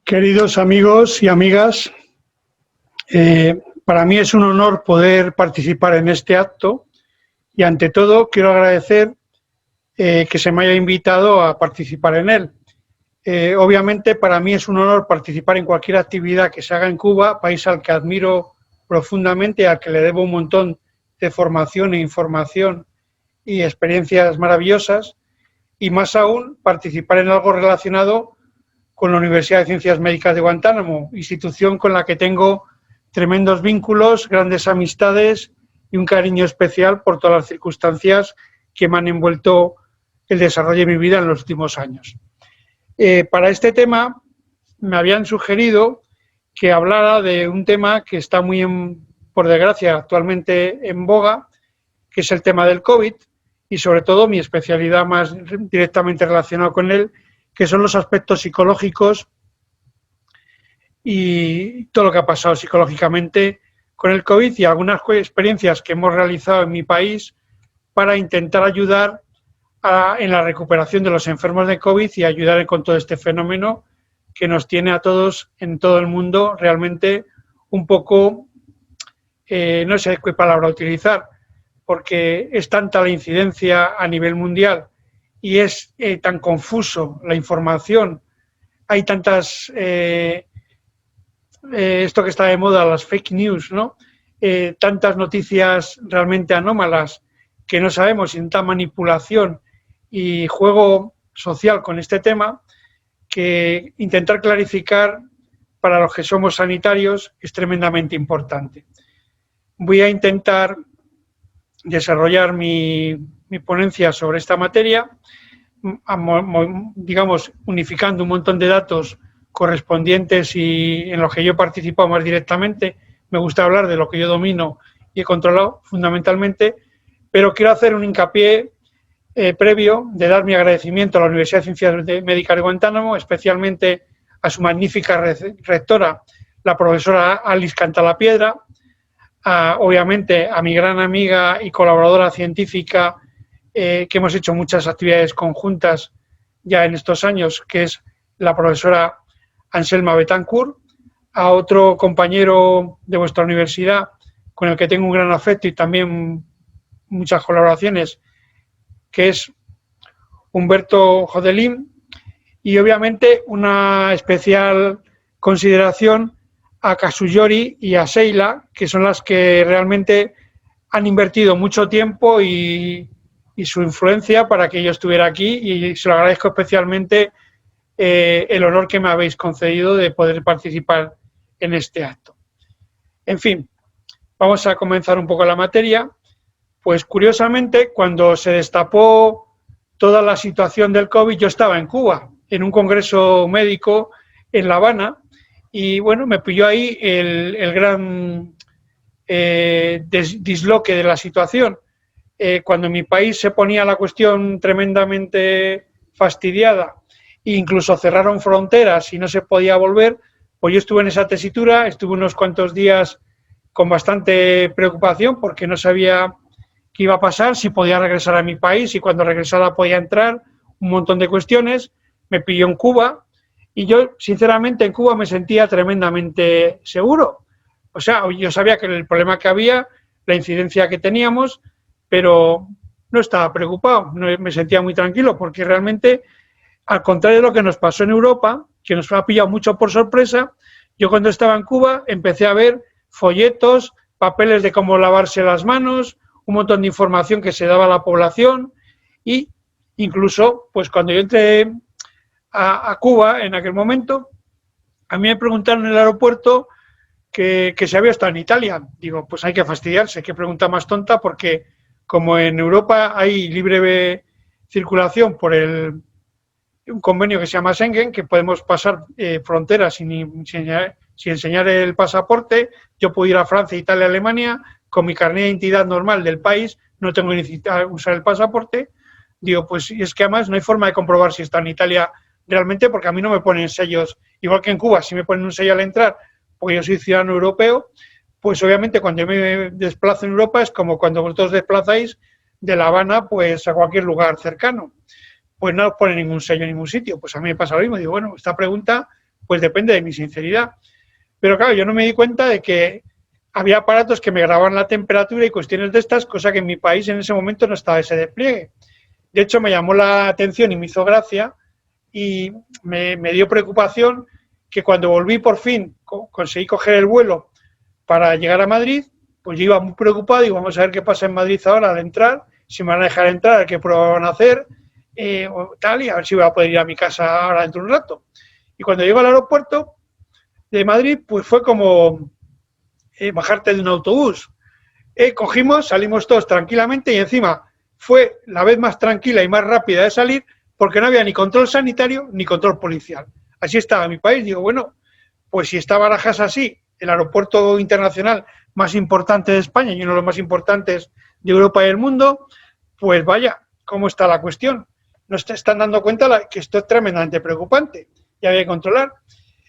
Queridos amigos y amigas, para mí es un honor poder participar en este acto y ante todo quiero agradecer que se me haya invitado a participar en él. Obviamente para mí es un honor participar en cualquier actividad que se haga en Cuba, país al que admiro profundamente, al que le debo un montón de formación e información y experiencias maravillosas, y más aún participar en algo relacionado con la Universidad de Ciencias Médicas de Guantánamo, institución con la que tengo tremendos vínculos, grandes amistades y un cariño especial por todas las circunstancias que me han envuelto el desarrollo de mi vida en los últimos años. Para este tema me habían sugerido que hablara de un tema que está por desgracia, actualmente en boga, que es el tema del COVID y sobre todo mi especialidad más directamente relacionada con él, que son los aspectos psicológicos y todo lo que ha pasado psicológicamente con el COVID y algunas experiencias que hemos realizado en mi país para intentar ayudar en la recuperación de los enfermos de COVID y ayudar con todo este fenómeno que nos tiene a todos en todo el mundo realmente un poco, no sé qué palabra utilizar, porque es tanta la incidencia a nivel mundial y es tan confuso la información, hay tantas, esto que está de moda, las fake news, ¿no? Tantas noticias realmente anómalas que no sabemos, y tanta manipulación y juego social con este tema, que intentar clarificar para los que somos sanitarios es tremendamente importante. Voy a intentar desarrollar mi ponencia sobre esta materia, digamos, unificando un montón de datos correspondientes y en los que yo he participado más directamente. Me gusta hablar de lo que yo domino y he controlado fundamentalmente, pero quiero hacer un hincapié previo de dar mi agradecimiento a la Universidad de Ciencias Médicas de Guantánamo, especialmente a su magnífica rectora, la profesora Alice Cantalapiedra, obviamente a mi gran amiga y colaboradora científica, que hemos hecho muchas actividades conjuntas ya en estos años, que es la profesora Anselma Betancourt, a otro compañero de vuestra universidad con el que tengo un gran afecto y también muchas colaboraciones, que es Humberto Jodelín, y obviamente una especial consideración a Kasuyori y a Sheila, que son las que realmente han invertido mucho tiempo y su influencia para que yo estuviera aquí, y se lo agradezco especialmente el honor que me habéis concedido de poder participar en este acto. En fin, vamos a comenzar un poco la materia. Pues curiosamente, cuando se destapó toda la situación del COVID, yo estaba en Cuba, en un congreso médico en La Habana, y bueno, me pilló ahí el gran disloque de la situación. Cuando en mi país se ponía la cuestión tremendamente fastidiada, e incluso cerraron fronteras y no se podía volver, pues yo estuve en esa tesitura, estuve unos cuantos días con bastante preocupación porque no sabía qué iba a pasar, si podía regresar a mi país y cuando regresara podía entrar, un montón de cuestiones. Me pilló en Cuba y yo, sinceramente, en Cuba me sentía tremendamente seguro. O sea, yo sabía que el problema que había, la incidencia que teníamos, pero no estaba preocupado, me sentía muy tranquilo porque realmente, al contrario de lo que nos pasó en Europa, que nos ha pillado mucho por sorpresa, yo cuando estaba en Cuba empecé a ver folletos, papeles de cómo lavarse las manos, un montón de información que se daba a la población y incluso, pues cuando yo entré a Cuba en aquel momento, a mí me preguntaron en el aeropuerto que si había estado en Italia. Digo, pues hay que fastidiarse, qué pregunta más tonta, porque como en Europa hay libre circulación por un convenio que se llama Schengen, que podemos pasar fronteras sin enseñar el pasaporte, yo puedo ir a Francia, Italia, Alemania, con mi carnet de identidad normal del país, no tengo que necesitar usar el pasaporte. Digo, pues es que además no hay forma de comprobar si está en Italia realmente, porque a mí no me ponen sellos, igual que en Cuba, si me ponen un sello al entrar, porque yo soy ciudadano europeo, pues obviamente cuando yo me desplazo en Europa es como cuando vosotros desplazáis de La Habana pues a cualquier lugar cercano, pues no os pone ningún sello en ningún sitio. Pues a mí me pasa lo mismo, digo, bueno, esta pregunta pues depende de mi sinceridad. Pero claro, yo no me di cuenta de que había aparatos que me grababan la temperatura y cuestiones de estas, cosa que en mi país en ese momento no estaba ese despliegue. De hecho, me llamó la atención y me hizo gracia y me dio preocupación que cuando volví por fin, conseguí coger el vuelo para llegar a Madrid, pues yo iba muy preocupado y vamos a ver qué pasa en Madrid ahora al entrar, si me van a dejar entrar, qué prueba van a hacer, o tal, y a ver si voy a poder ir a mi casa ahora dentro de un rato. Y cuando llego al aeropuerto de Madrid, pues fue como bajarte de un autobús. Cogimos, salimos todos tranquilamente y encima fue la vez más tranquila y más rápida de salir porque no había ni control sanitario ni control policial. Así estaba mi país. Digo, bueno, pues si está Barajas así, el aeropuerto internacional más importante de España y uno de los más importantes de Europa y del mundo, pues vaya, ¿cómo está la cuestión? Nos están dando cuenta que esto es tremendamente preocupante y había que controlar.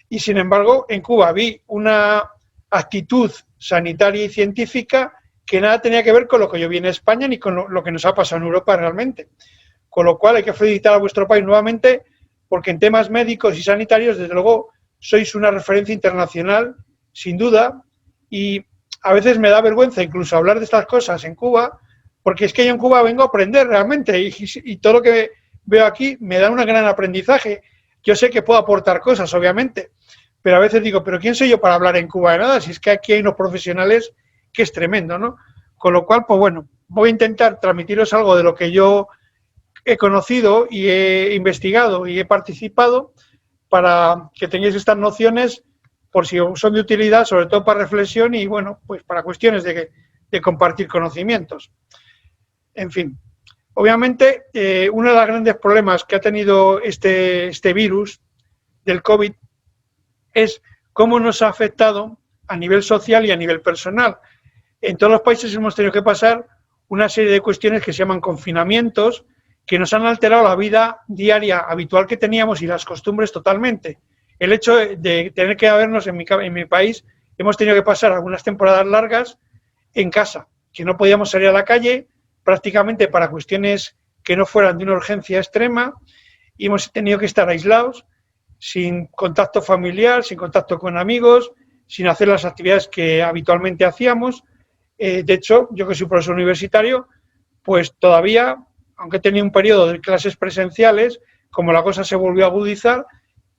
Y sin embargo, en Cuba vi una actitud sanitaria y científica que nada tenía que ver con lo que yo vi en España ni con lo que nos ha pasado en Europa realmente. Con lo cual hay que felicitar a vuestro país nuevamente porque en temas médicos y sanitarios, desde luego, sois una referencia internacional, sin duda, y a veces me da vergüenza incluso hablar de estas cosas en Cuba, porque es que yo en Cuba vengo a aprender realmente y todo lo que veo aquí me da un gran aprendizaje. Yo sé que puedo aportar cosas, obviamente, pero a veces digo, ¿pero quién soy yo para hablar en Cuba de nada? Si es que aquí hay unos profesionales que es tremendo, ¿no? Con lo cual, pues bueno, voy a intentar transmitiros algo de lo que yo he conocido y he investigado y he participado para que tengáis estas nociones por si son de utilidad, sobre todo para reflexión y, bueno, pues para cuestiones de compartir conocimientos. En fin, obviamente, uno de los grandes problemas que ha tenido este virus del COVID es cómo nos ha afectado a nivel social y a nivel personal. En todos los países hemos tenido que pasar una serie de cuestiones que se llaman confinamientos, que nos han alterado la vida diaria habitual que teníamos y las costumbres totalmente. El hecho de tener que habernos, en mi país, hemos tenido que pasar algunas temporadas largas en casa, que no podíamos salir a la calle prácticamente para cuestiones que no fueran de una urgencia extrema y hemos tenido que estar aislados, sin contacto familiar, sin contacto con amigos, sin hacer las actividades que habitualmente hacíamos. De hecho, yo que soy profesor universitario, pues todavía, aunque he tenido un periodo de clases presenciales, como la cosa se volvió a agudizar,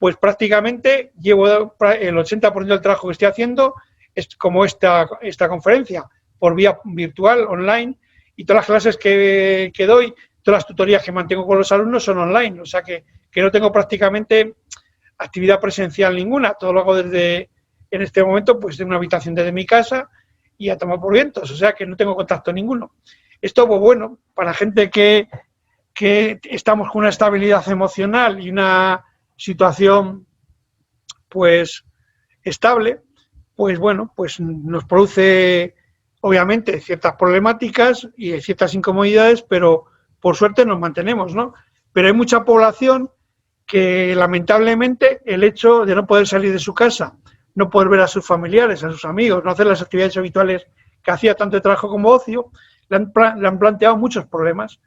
pues prácticamente llevo el 80% del trabajo que estoy haciendo es como esta conferencia, por vía virtual, online, y todas las clases que doy, todas las tutorías que mantengo con los alumnos son online, o sea que no tengo prácticamente actividad presencial ninguna, todo lo hago desde, en este momento, pues de una habitación desde mi casa y a tomar por vientos, o sea que no tengo contacto ninguno. Esto, pues bueno, para gente que estamos con una estabilidad emocional y una situación, pues, estable, pues bueno, pues nos produce, obviamente, ciertas problemáticas y ciertas incomodidades, pero por suerte nos mantenemos, ¿no? Pero hay mucha población que, lamentablemente, el hecho de no poder salir de su casa, no poder ver a sus familiares, a sus amigos, no hacer las actividades habituales que hacía tanto de trabajo como ocio, le han planteado muchos problemas.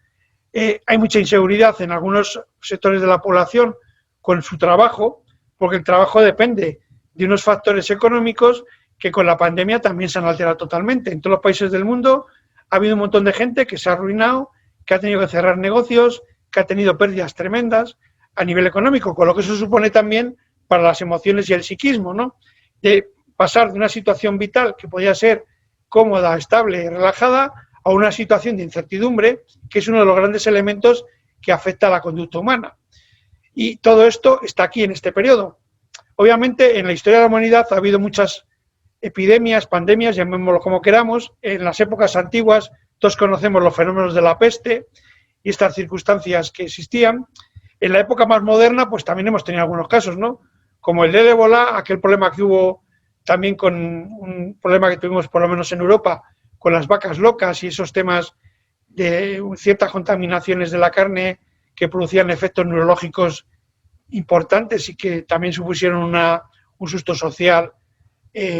Hay mucha inseguridad en algunos sectores de la población con su trabajo, porque el trabajo depende de unos factores económicos que con la pandemia también se han alterado totalmente. En todos los países del mundo ha habido un montón de gente que se ha arruinado, que ha tenido que cerrar negocios, que ha tenido pérdidas tremendas a nivel económico, con lo que eso supone también para las emociones y el psiquismo, ¿no? De pasar de una situación vital que podía ser cómoda, estable y relajada a una situación de incertidumbre, que es uno de los grandes elementos que afecta a la conducta humana. Y todo esto está aquí en este periodo. Obviamente, en la historia de la humanidad ha habido muchas epidemias, pandemias, llamémoslo como queramos. En las épocas antiguas todos conocemos los fenómenos de la peste y estas circunstancias que existían. En la época más moderna, pues también hemos tenido algunos casos, ¿no? Como el del ébola, aquel problema que hubo también con un problema que tuvimos por lo menos en Europa, con las vacas locas y esos temas de ciertas contaminaciones de la carne que producían efectos neurológicos importantes y que también supusieron un susto social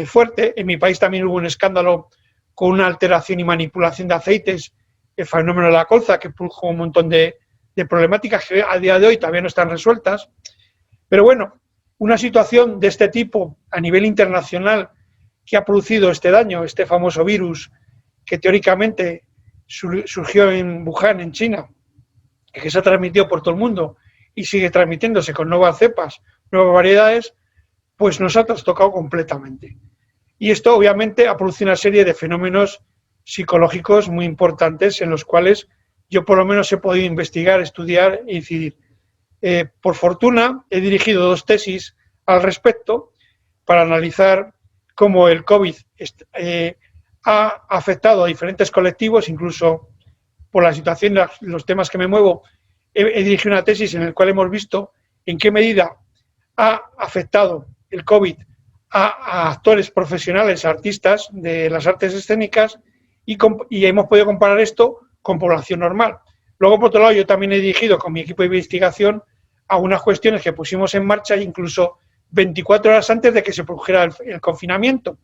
fuerte. En mi país también hubo un escándalo con una alteración y manipulación de aceites, el fenómeno de la colza, que produjo un montón de problemáticas que a día de hoy todavía no están resueltas. Pero bueno, una situación de este tipo a nivel internacional que ha producido este daño, este famoso virus que teóricamente surgió en Wuhan, en China, que se ha transmitido por todo el mundo y sigue transmitiéndose con nuevas cepas, nuevas variedades, pues nos ha trastocado completamente. Y esto obviamente ha producido una serie de fenómenos psicológicos muy importantes en los cuales yo por lo menos he podido investigar, estudiar e incidir. Por fortuna he dirigido 2 tesis al respecto para analizar cómo el COVID ha afectado a diferentes colectivos, incluso por la situación, los temas que me muevo, he dirigido una tesis en la cual hemos visto en qué medida ha afectado el COVID a actores profesionales, a artistas de las artes escénicas y hemos podido comparar esto con población normal. Luego, por otro lado, yo también he dirigido con mi equipo de investigación algunas cuestiones que pusimos en marcha incluso 24 horas antes de que se produjera el confinamiento.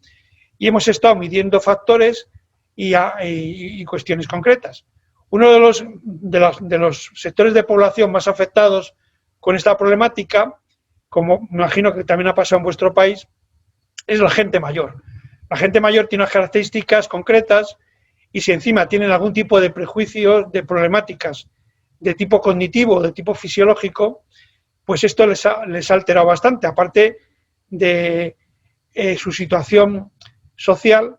Y hemos estado midiendo factores y cuestiones concretas. Uno de los sectores de población más afectados con esta problemática, como me imagino que también ha pasado en vuestro país, es la gente mayor. La gente mayor tiene unas características concretas y si encima tienen algún tipo de prejuicios, de problemáticas de tipo cognitivo, de tipo fisiológico, pues esto les ha alterado bastante, aparte de su situación social,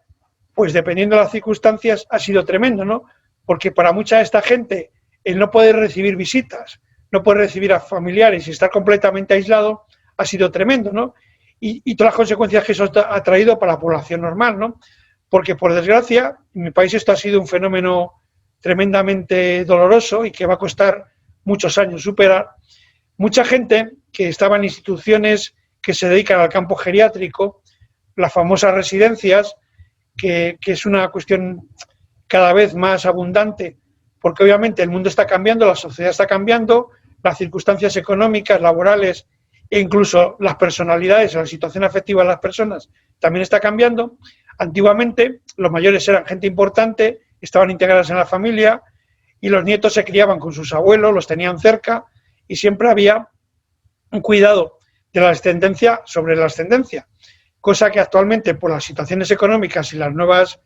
pues dependiendo de las circunstancias ha sido tremendo, ¿no? Porque para mucha de esta gente el no poder recibir visitas, no poder recibir a familiares y estar completamente aislado ha sido tremendo, ¿no? Y todas las consecuencias que eso ha traído para la población normal, ¿no? Porque por desgracia, en mi país esto ha sido un fenómeno tremendamente doloroso y que va a costar muchos años superar. Mucha gente que estaba en instituciones que se dedican al campo geriátrico, las famosas residencias, que es una cuestión cada vez más abundante, porque obviamente el mundo está cambiando, la sociedad está cambiando, las circunstancias económicas, laborales e incluso las personalidades, la situación afectiva de las personas también está cambiando. Antiguamente los mayores eran gente importante, estaban integradas en la familia y los nietos se criaban con sus abuelos, los tenían cerca y siempre había un cuidado de la descendencia sobre la ascendencia, cosa que actualmente por las situaciones económicas y las nuevas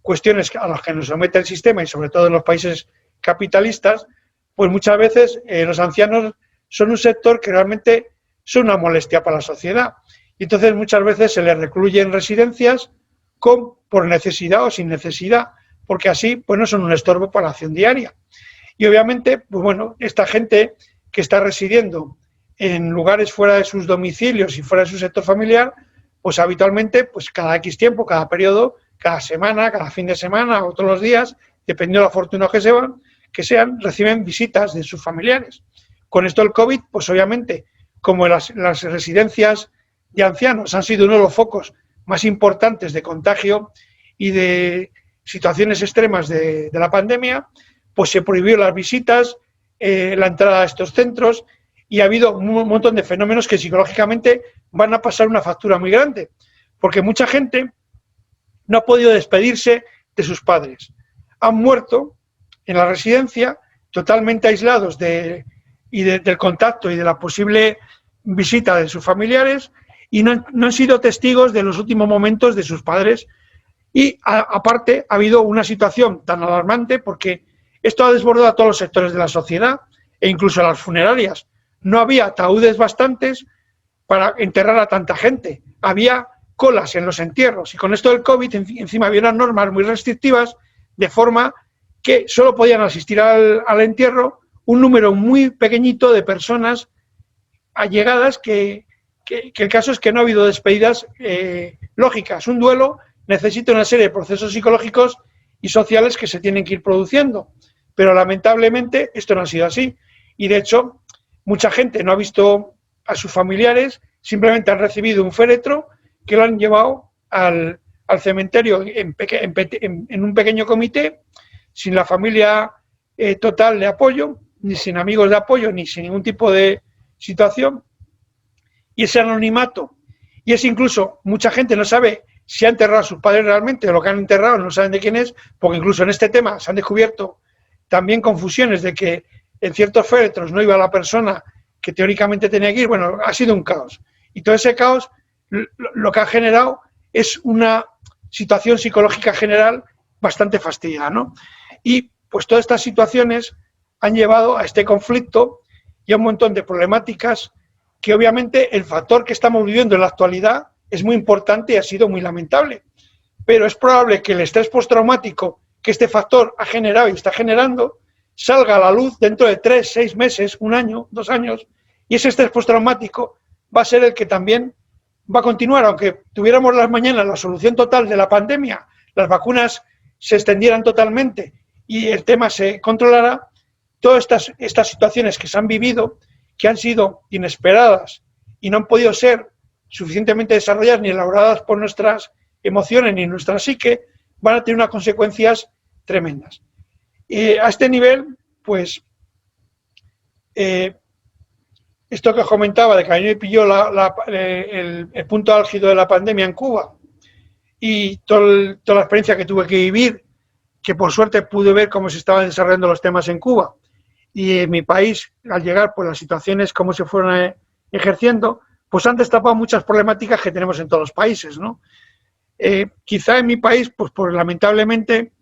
cuestiones a las que nos somete el sistema y sobre todo en los países capitalistas, pues muchas veces los ancianos son un sector que realmente son una molestia para la sociedad. Y entonces muchas veces se les recluye en residencias por necesidad o sin necesidad, porque así pues no son un estorbo para la acción diaria. Y obviamente, pues bueno, esta gente que está residiendo en lugares fuera de sus domicilios y fuera de su sector familiar, pues habitualmente, pues cada X tiempo, cada periodo, cada semana, cada fin de semana o todos los días, dependiendo de lo afortunados que sean, reciben visitas de sus familiares. Con esto del COVID, pues obviamente, como las residencias de ancianos han sido uno de los focos más importantes de contagio y de situaciones extremas de la pandemia, pues se prohibió las visitas, la entrada a estos centros y ha habido un montón de fenómenos que psicológicamente van a pasar una factura muy grande, porque mucha gente no ha podido despedirse de sus padres. Han muerto en la residencia totalmente aislados del contacto y de la posible visita de sus familiares y no han sido testigos de los últimos momentos de sus padres. Y aparte ha habido una situación tan alarmante porque esto ha desbordado a todos los sectores de la sociedad e incluso a las funerarias. No había ataúdes bastantes para enterrar a tanta gente. Había colas en los entierros y con esto del COVID encima había unas normas muy restrictivas de forma que solo podían asistir al entierro un número muy pequeñito de personas allegadas que el caso es que no ha habido despedidas lógicas. Un duelo necesita una serie de procesos psicológicos y sociales que se tienen que ir produciendo, pero lamentablemente esto no ha sido así y de hecho mucha gente no ha visto a sus familiares, simplemente han recibido un féretro que lo han llevado al cementerio en un pequeño comité, sin la familia total de apoyo, ni sin amigos de apoyo, ni sin ningún tipo de situación. Y ese anonimato, y es incluso, mucha gente no sabe si ha enterrado a sus padres realmente, o lo que han enterrado no saben de quién es, porque incluso en este tema se han descubierto también confusiones de que en ciertos féretros no iba la persona que teóricamente tenía que ir. Bueno, ha sido un caos. Y todo ese caos lo que ha generado es una situación psicológica general bastante fastidiada, ¿no? Y pues todas estas situaciones han llevado a este conflicto y a un montón de problemáticas que obviamente el factor que estamos viviendo en la actualidad es muy importante y ha sido muy lamentable. Pero es probable que el estrés postraumático que este factor ha generado y está generando salga a la luz dentro de 3, 6 meses, 1 año, 2 años, y ese estrés postraumático va a ser el que también va a continuar, aunque tuviéramos las mañanas la solución total de la pandemia, las vacunas se extendieran totalmente y el tema se controlara, todas estas situaciones que se han vivido, que han sido inesperadas y no han podido ser suficientemente desarrolladas ni elaboradas por nuestras emociones ni nuestra psique, van a tener unas consecuencias tremendas. A este nivel, pues, esto que os comentaba de que a mí me pilló el punto álgido de la pandemia en Cuba y toda la experiencia que tuve que vivir, que por suerte pude ver cómo se estaban desarrollando los temas en Cuba y en mi país, al llegar, pues las situaciones, cómo se fueron ejerciendo, pues han destapado muchas problemáticas que tenemos en todos los países, ¿no? Quizá en mi país, pues lamentablemente,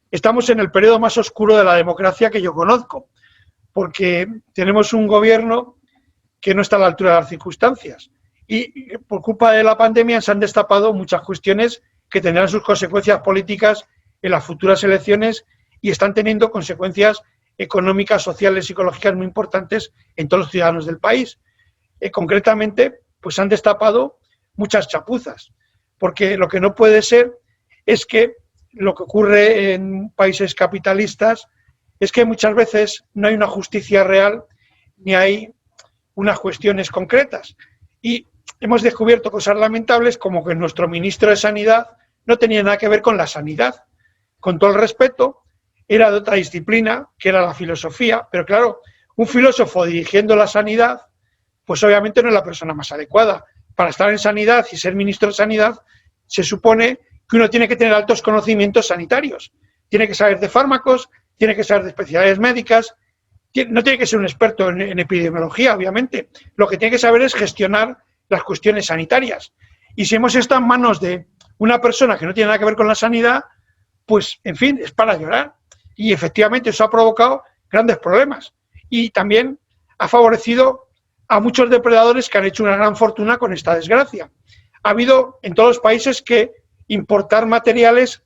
estamos en el periodo más oscuro de la democracia que yo conozco, porque tenemos un gobierno que no está a la altura de las circunstancias y por culpa de la pandemia se han destapado muchas cuestiones que tendrán sus consecuencias políticas en las futuras elecciones y están teniendo consecuencias económicas, sociales, psicológicas muy importantes en todos los ciudadanos del país. Concretamente, pues han destapado muchas chapuzas, porque lo que no puede ser es que lo que ocurre en países capitalistas es que muchas veces no hay una justicia real ni hay unas cuestiones concretas. Y hemos descubierto cosas lamentables como que nuestro ministro de Sanidad no tenía nada que ver con la sanidad. Con todo el respeto, era de otra disciplina, que era la filosofía, pero claro, un filósofo dirigiendo la sanidad, pues obviamente no es la persona más adecuada. Para estar en sanidad y ser ministro de Sanidad, se supone que uno tiene que tener altos conocimientos sanitarios. Tiene que saber de fármacos, tiene que saber de especialidades médicas, no tiene que ser un experto en epidemiología, obviamente. Lo que tiene que saber es gestionar las cuestiones sanitarias. Y si hemos estado en manos de una persona que no tiene nada que ver con la sanidad, pues, en fin, es para llorar. Y efectivamente eso ha provocado grandes problemas. Y también ha favorecido a muchos depredadores que han hecho una gran fortuna con esta desgracia. Ha habido en todos los países que importar materiales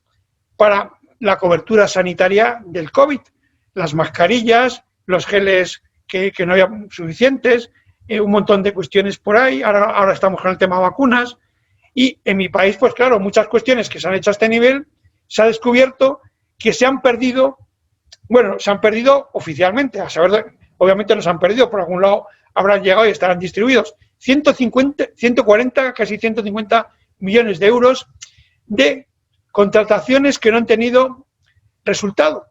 para la cobertura sanitaria del COVID. Las mascarillas, los geles que no había suficientes, un montón de cuestiones por ahí. Ahora estamos con el tema vacunas. Y en mi país, pues claro, muchas cuestiones que se han hecho a este nivel, se ha descubierto que se han perdido, bueno, se han perdido oficialmente, a saber, obviamente no se han perdido, por algún lado habrán llegado y estarán distribuidos, 140, casi 150 millones de euros de contrataciones que no han tenido resultado,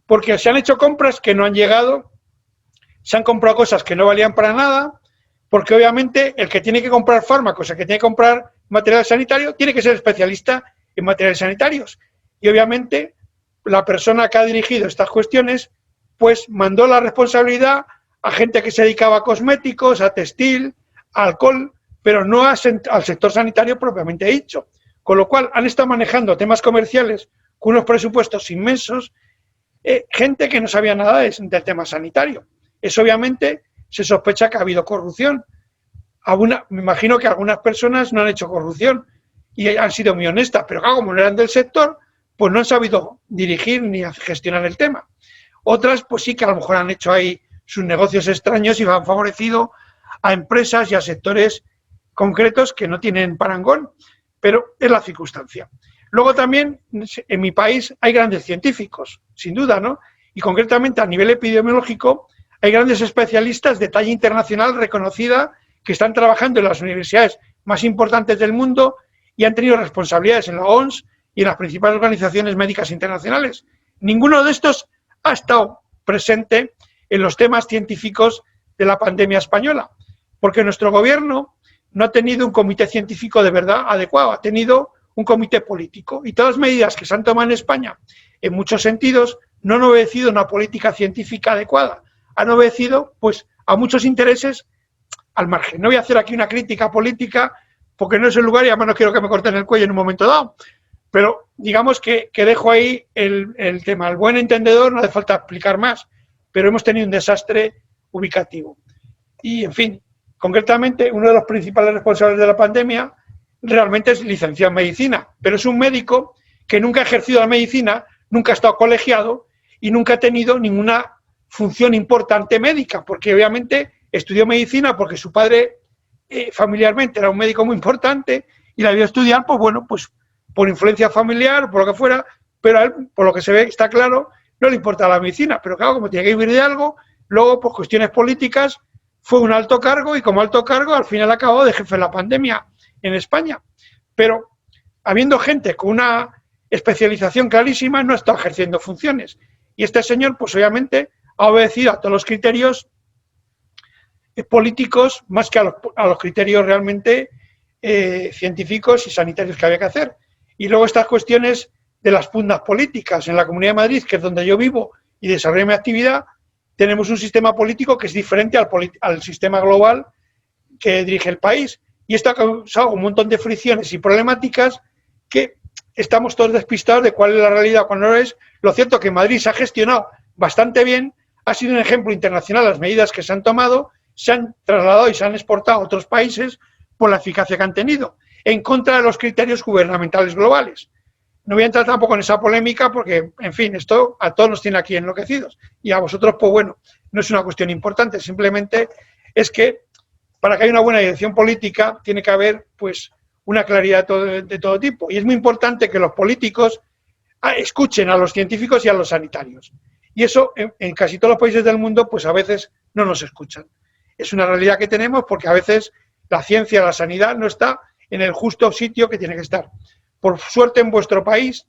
porque se han hecho compras que no han llegado, se han comprado cosas que no valían para nada, porque obviamente el que tiene que comprar fármacos, el que tiene que comprar material sanitario, tiene que ser especialista en materiales sanitarios. Y obviamente la persona que ha dirigido estas cuestiones, pues mandó la responsabilidad a gente que se dedicaba a cosméticos, a textil, a alcohol, pero no al sector sanitario propiamente dicho. Con lo cual han estado manejando temas comerciales con unos presupuestos inmensos, gente que no sabía nada del tema sanitario. Eso obviamente se sospecha que ha habido corrupción. Me imagino que algunas personas no han hecho corrupción y han sido muy honestas, pero claro, como no eran del sector, pues no han sabido dirigir ni gestionar el tema. Otras, pues sí que a lo mejor han hecho ahí sus negocios extraños y han favorecido a empresas y a sectores concretos que no tienen parangón, pero es la circunstancia. Luego también, en mi país hay grandes científicos, sin duda, ¿no? Y concretamente a nivel epidemiológico hay grandes especialistas de talla internacional reconocida que están trabajando en las universidades más importantes del mundo y han tenido responsabilidades en la OMS y en las principales organizaciones médicas internacionales. Ninguno de estos ha estado presente en los temas científicos de la pandemia española, porque nuestro gobierno no ha tenido un comité científico de verdad adecuado, ha tenido un comité político y todas las medidas que se han tomado en España, en muchos sentidos, no han obedecido una política científica adecuada, han obedecido pues a muchos intereses al margen. No voy a hacer aquí una crítica política porque no es el lugar y además no quiero que me corten el cuello en un momento dado. Pero digamos que dejo ahí el tema. Al buen entendedor no hace falta explicar más, pero hemos tenido un desastre ubicativo. Y, en fin, concretamente, uno de los principales responsables de la pandemia realmente es licenciado en medicina, pero es un médico que nunca ha ejercido la medicina, nunca ha estado colegiado y nunca ha tenido ninguna función importante médica, porque obviamente estudió medicina porque su padre familiarmente era un médico muy importante y la vio estudiar, pues bueno, pues por influencia familiar, por lo que fuera, pero a él, por lo que se ve, está claro, no le importa la medicina, pero claro, como tiene que vivir de algo, luego por cuestiones políticas fue un alto cargo y como alto cargo al final acabó de jefe de la pandemia en España. Pero habiendo gente con una especialización clarísima, no está ejerciendo funciones. Y este señor, pues obviamente, ha obedecido a todos los criterios políticos más que a los criterios realmente científicos y sanitarios que había que hacer. Y luego estas cuestiones de las pugnas políticas. En la Comunidad de Madrid, que es donde yo vivo y desarrollo mi actividad, tenemos un sistema político que es diferente al sistema global que dirige el país. Y esto ha causado un montón de fricciones y problemáticas que estamos todos despistados de cuál es la realidad, cuál no es. Lo cierto es que Madrid se ha gestionado bastante bien, ha sido un ejemplo internacional las medidas que se han tomado, se han trasladado y se han exportado a otros países por la eficacia que han tenido, en contra de los criterios gubernamentales globales. No voy a entrar tampoco en esa polémica porque, en fin, esto a todos nos tiene aquí enloquecidos. Y a vosotros, pues bueno, no es una cuestión importante, simplemente es que para que haya una buena dirección política tiene que haber, pues, una claridad de todo tipo. Y es muy importante que los políticos escuchen a los científicos y a los sanitarios. Y eso, en casi todos los países del mundo, pues a veces no nos escuchan. Es una realidad que tenemos porque a veces la ciencia, la sanidad no está en el justo sitio que tiene que estar. Por suerte en vuestro país,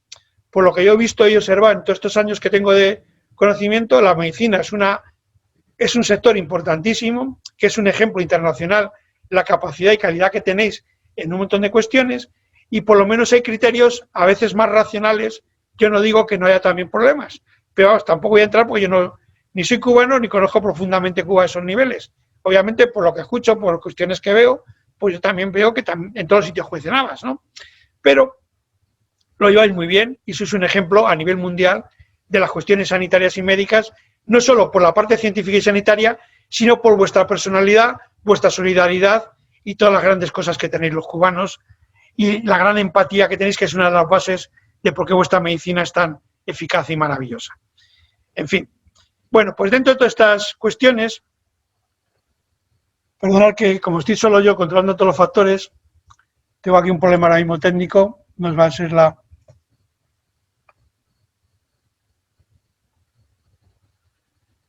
por lo que yo he visto y observado en todos estos años que tengo de conocimiento, la medicina es un sector importantísimo, que es un ejemplo internacional, la capacidad y calidad que tenéis en un montón de cuestiones, y por lo menos hay criterios a veces más racionales. Yo no digo que no haya también problemas, pero vamos, tampoco voy a entrar porque yo ni soy cubano ni conozco profundamente Cuba a esos niveles. Obviamente, por lo que escucho, por cuestiones que veo, pues yo también veo que en todos los sitios juecen habas, ¿no? Pero lo lleváis muy bien y sois un ejemplo a nivel mundial de las cuestiones sanitarias y médicas, no solo por la parte científica y sanitaria, sino por vuestra personalidad, vuestra solidaridad y todas las grandes cosas que tenéis los cubanos y la gran empatía que tenéis, que es una de las bases de por qué vuestra medicina es tan eficaz y maravillosa. En fin, bueno, pues dentro de todas estas cuestiones, perdonad que como estoy solo yo controlando todos los factores, tengo aquí un problema ahora mismo técnico, nos va a ser la...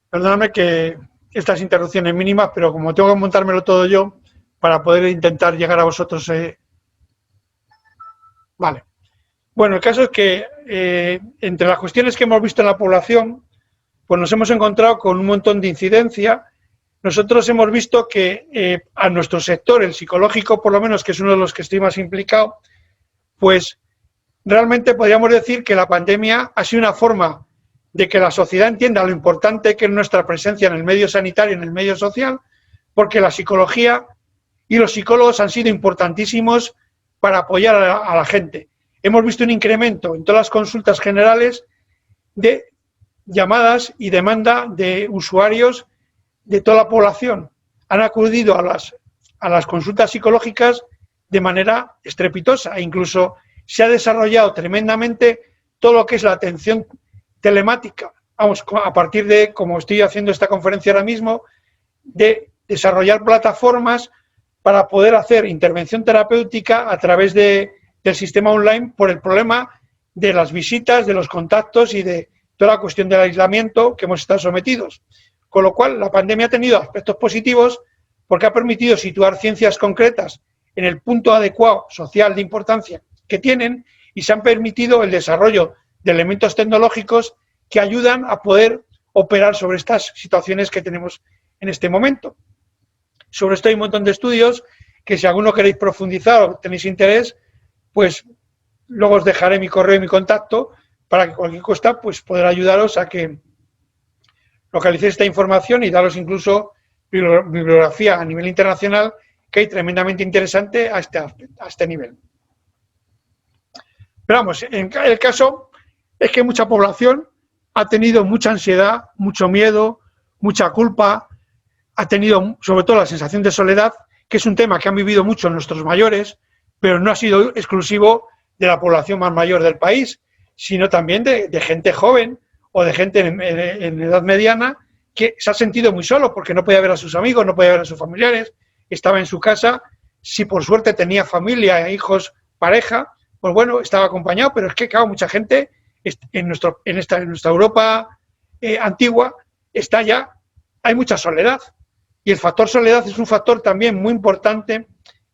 Perdóname que estas interrupciones mínimas, pero como tengo que montármelo todo yo, para poder intentar llegar a vosotros... Vale. Bueno, el caso es que entre las cuestiones que hemos visto en la población, pues nos hemos encontrado con un montón de incidencia. Nosotros hemos visto que a nuestro sector, el psicológico por lo menos, que es uno de los que estoy más implicado, pues realmente podríamos decir que la pandemia ha sido una forma de que la sociedad entienda lo importante que es nuestra presencia en el medio sanitario, en el medio social, porque la psicología y los psicólogos han sido importantísimos para apoyar a la gente. Hemos visto un incremento en todas las consultas generales de llamadas y demanda de usuarios de toda la población. Han acudido a las consultas psicológicas de manera estrepitosa e incluso se ha desarrollado tremendamente todo lo que es la atención telemática. Vamos, a partir de, como estoy haciendo esta conferencia ahora mismo, de desarrollar plataformas para poder hacer intervención terapéutica a través del sistema online por el problema de las visitas, de los contactos y de toda la cuestión del aislamiento que hemos estado sometidos. Con lo cual, la pandemia ha tenido aspectos positivos porque ha permitido situar ciencias concretas en el punto adecuado social de importancia que tienen y se han permitido el desarrollo de elementos tecnológicos que ayudan a poder operar sobre estas situaciones que tenemos en este momento. Sobre esto hay un montón de estudios que si alguno queréis profundizar o tenéis interés, pues luego os dejaré mi correo y mi contacto para que cualquier cosa pues poder ayudaros a que localicéis esta información y daros incluso bibliografía a nivel internacional que hay tremendamente interesante a este nivel. Pero vamos, el caso es que mucha población ha tenido mucha ansiedad, mucho miedo, mucha culpa, ha tenido sobre todo la sensación de soledad, que es un tema que han vivido mucho nuestros mayores, pero no ha sido exclusivo de la población más mayor del país, sino también de gente joven o de gente en edad mediana que se ha sentido muy solo porque no podía ver a sus amigos, no podía ver a sus familiares, estaba en su casa, si por suerte tenía familia, hijos, pareja, pues bueno, estaba acompañado, pero es que, claro, mucha gente en nuestra Europa antigua hay mucha soledad. Y el factor soledad es un factor también muy importante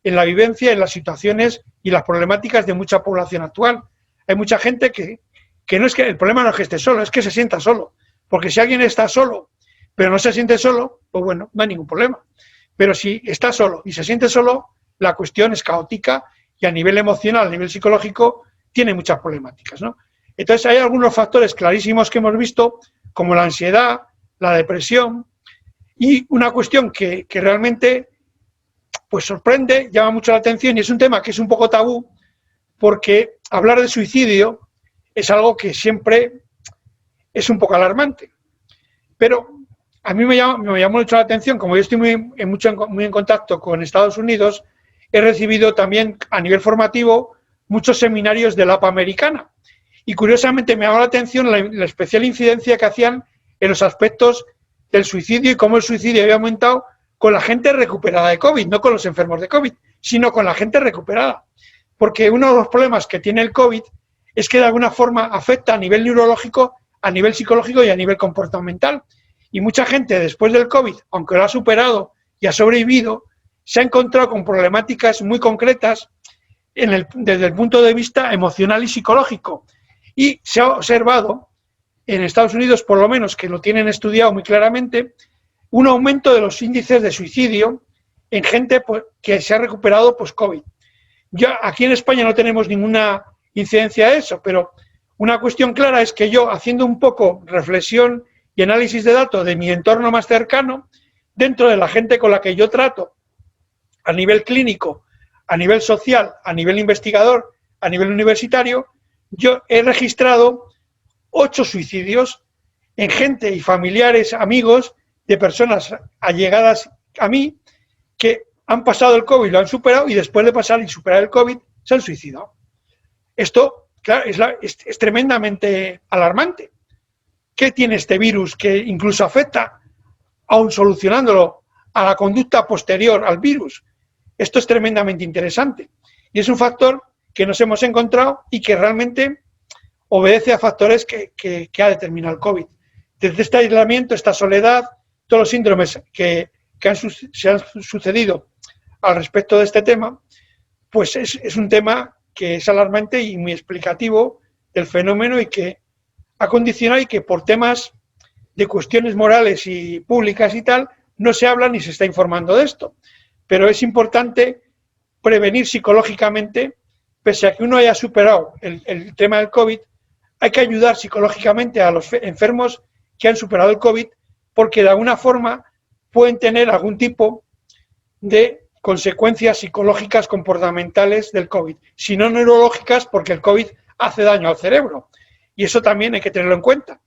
en la vivencia, en las situaciones y las problemáticas de mucha población actual. Hay mucha gente que no es que el problema no es que esté solo, es que se sienta solo. Porque si alguien está solo, pero no se siente solo, pues bueno, no hay ningún problema. Pero si está solo y se siente solo, la cuestión es caótica y a nivel emocional, a nivel psicológico, tiene muchas problemáticas, ¿no? Entonces hay algunos factores clarísimos que hemos visto, como la ansiedad, la depresión, y una cuestión que realmente pues sorprende, llama mucho la atención y es un tema que es un poco tabú, porque hablar de suicidio es algo que siempre es un poco alarmante. Pero a mí me llamó mucho la atención, como yo estoy muy en contacto con Estados Unidos, he recibido también a nivel formativo muchos seminarios de la APA americana. Y curiosamente me llamó la atención la especial incidencia que hacían en los aspectos del suicidio y cómo el suicidio había aumentado con la gente recuperada de COVID, no con los enfermos de COVID, sino con la gente recuperada. Porque uno de los problemas que tiene el COVID es que de alguna forma afecta a nivel neurológico, a nivel psicológico y a nivel comportamental. Y mucha gente después del COVID, aunque lo ha superado y ha sobrevivido, se ha encontrado con problemáticas muy concretas desde el punto de vista emocional y psicológico. Y se ha observado, en Estados Unidos por lo menos, que lo tienen estudiado muy claramente, un aumento de los índices de suicidio en gente que se ha recuperado post-COVID. Ya aquí en España no tenemos ninguna incidencia de eso, pero una cuestión clara es que yo, haciendo un poco reflexión y análisis de datos de mi entorno más cercano, dentro de la gente con la que yo trato, a nivel clínico, a nivel social, a nivel investigador, a nivel universitario, yo he registrado 8 suicidios en gente y familiares, amigos de personas allegadas a mí que han pasado el COVID, lo han superado y después de pasar y superar el COVID se han suicidado. Esto, claro, es tremendamente alarmante. ¿Qué tiene este virus que incluso afecta, aun solucionándolo, a la conducta posterior al virus? Esto es tremendamente interesante y es un factor que nos hemos encontrado y que realmente obedece a factores que ha determinado el COVID. Desde este aislamiento, esta soledad, todos los síndromes que se han sucedido al respecto de este tema, pues es un tema que es alarmante y muy explicativo del fenómeno y que ha condicionado y que por temas de cuestiones morales y públicas y tal, no se habla ni se está informando de esto. Pero es importante prevenir psicológicamente, pese a que uno haya superado el tema del COVID, hay que ayudar psicológicamente a los enfermos que han superado el COVID, porque de alguna forma pueden tener algún tipo de consecuencias psicológicas comportamentales del COVID, si no neurológicas, porque el COVID hace daño al cerebro. Y eso también hay que tenerlo en cuenta.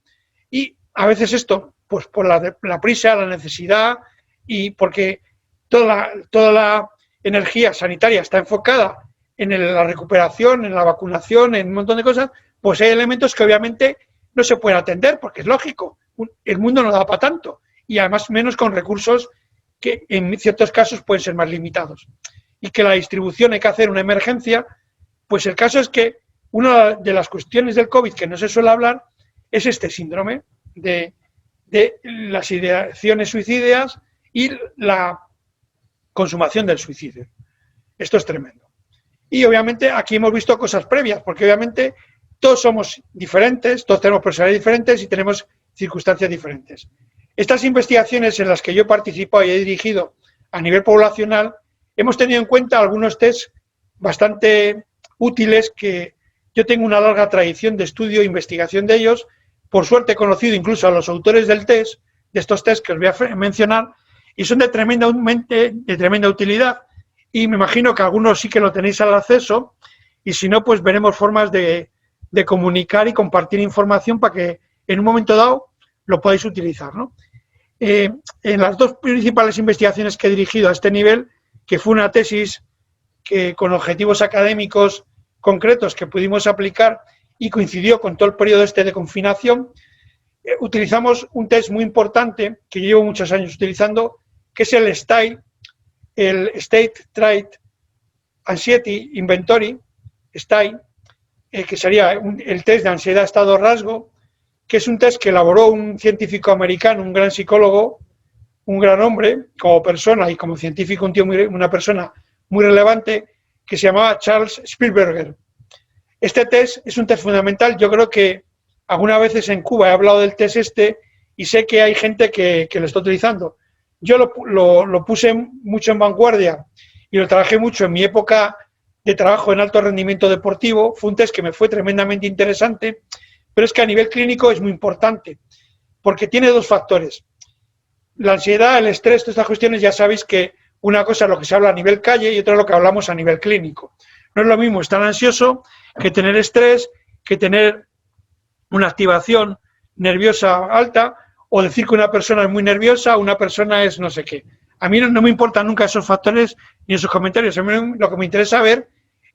Y a veces esto, pues por la prisa, la necesidad y porque toda la energía sanitaria está enfocada en la recuperación, en la vacunación, en un montón de cosas, pues hay elementos que obviamente no se pueden atender, porque es lógico, el mundo no da para tanto, y además menos con recursos que en ciertos casos pueden ser más limitados. Y que la distribución hay que hacer una emergencia, pues el caso es que una de las cuestiones del COVID que no se suele hablar es este síndrome de las ideaciones suicidas y la consumación del suicidio. Esto es tremendo. Y obviamente aquí hemos visto cosas previas, porque obviamente todos somos diferentes, todos tenemos personalidades diferentes y tenemos circunstancias diferentes. Estas investigaciones en las que yo he participado y he dirigido a nivel poblacional, hemos tenido en cuenta algunos test bastante útiles que yo tengo una larga tradición de estudio e investigación de ellos. Por suerte he conocido incluso a los autores del test, de estos test que os voy a mencionar, y son de tremenda utilidad. Y me imagino que algunos sí que lo tenéis al acceso, y si no, pues veremos formas de comunicar y compartir información para que en un momento dado lo podáis utilizar, ¿no? En las dos principales investigaciones que he dirigido a este nivel, que fue una tesis que con objetivos académicos concretos que pudimos aplicar y coincidió con todo el periodo este de confinación, utilizamos un test muy importante que yo llevo muchos años utilizando, que es el State Trait Anxiety Inventory, STAI, que sería el test de ansiedad, estado, rasgo, que es un test que elaboró un científico americano, un gran psicólogo, un gran hombre, como persona y como científico, una persona muy relevante, que se llamaba Charles Spielberger. Este test es un test fundamental. Yo creo que algunas veces en Cuba he hablado del test este y sé que hay gente que lo está utilizando. Yo lo puse mucho en vanguardia y lo trabajé mucho en mi época de trabajo en alto rendimiento deportivo. Fue un test que me fue tremendamente interesante, pero es que a nivel clínico es muy importante, porque tiene dos factores. La ansiedad, el estrés, todas estas cuestiones, ya sabéis que una cosa es lo que se habla a nivel calle y otra es lo que hablamos a nivel clínico. No es lo mismo estar ansioso que tener estrés, que tener una activación nerviosa alta, o decir que una persona es muy nerviosa, una persona es no sé qué. A mí no me importan nunca esos factores ni esos comentarios. A mí lo que me interesa ver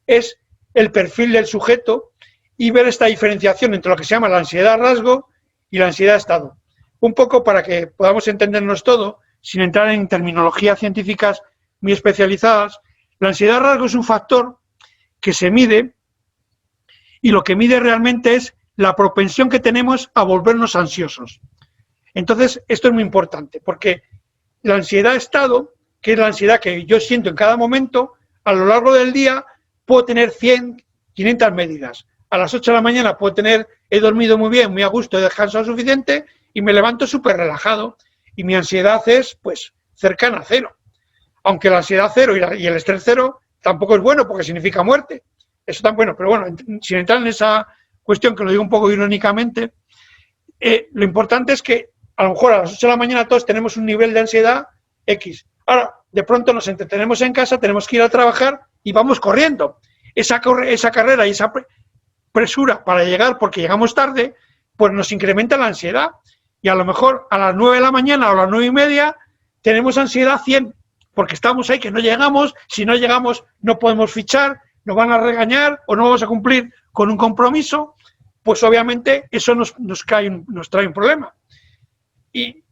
es el perfil del sujeto y ver esta diferenciación entre lo que se llama la ansiedad rasgo y la ansiedad estado. Un poco para que podamos entendernos todo, sin entrar en terminologías científicas muy especializadas. La ansiedad rasgo es un factor que se mide y lo que mide realmente es la propensión que tenemos a volvernos ansiosos. Entonces, esto es muy importante, porque la ansiedad estado, que es la ansiedad que yo siento en cada momento, a lo largo del día puedo tener 100, 500 medidas. A las 8 de la mañana puedo he dormido muy bien, muy a gusto, he descansado suficiente y me levanto súper relajado. Y mi ansiedad es, pues, cercana a cero. Aunque la ansiedad cero y el estrés cero tampoco es bueno porque significa muerte. Eso tan bueno, pero bueno, sin entrar en esa cuestión, que lo digo un poco irónicamente, lo importante es que a lo mejor a las 8 de la mañana todos tenemos un nivel de ansiedad X. Ahora, de pronto nos entretenemos en casa, tenemos que ir a trabajar y vamos corriendo. Esa carrera y esa presura para llegar, porque llegamos tarde, pues nos incrementa la ansiedad. Y a lo mejor a las 9 de la mañana o a las 9:30 tenemos ansiedad 100, porque estamos ahí que no llegamos, si no llegamos no podemos fichar, nos van a regañar o no vamos a cumplir con un compromiso, pues obviamente eso nos trae un problema. Y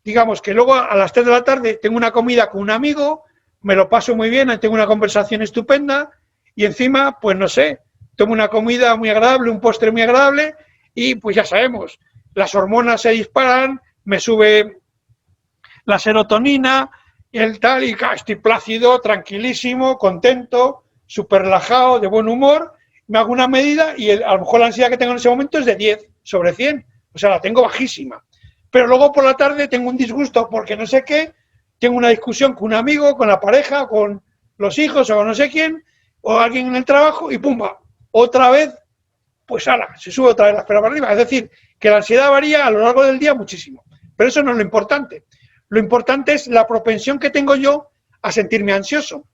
digamos que luego a las 3 de la tarde tengo una comida con un amigo, me lo paso muy bien, tengo una conversación estupenda y encima, pues no sé, tomo una comida muy agradable, un postre muy agradable y pues ya sabemos, las hormonas se disparan, me sube la serotonina, el tal, y estoy plácido, tranquilísimo, contento, súper relajado, de buen humor, me hago una medida y a lo mejor la ansiedad que tengo en ese momento es de 10 sobre 100, o sea, la tengo bajísima. Pero luego por la tarde tengo un disgusto porque no sé qué, tengo una discusión con un amigo, con la pareja, con los hijos o con no sé quién, o alguien en el trabajo y ¡pumba! Otra vez, pues ala, se sube otra vez la esfera para arriba. Es decir, que la ansiedad varía a lo largo del día muchísimo. Pero eso no es lo importante. Lo importante es la propensión que tengo yo a sentirme ansioso.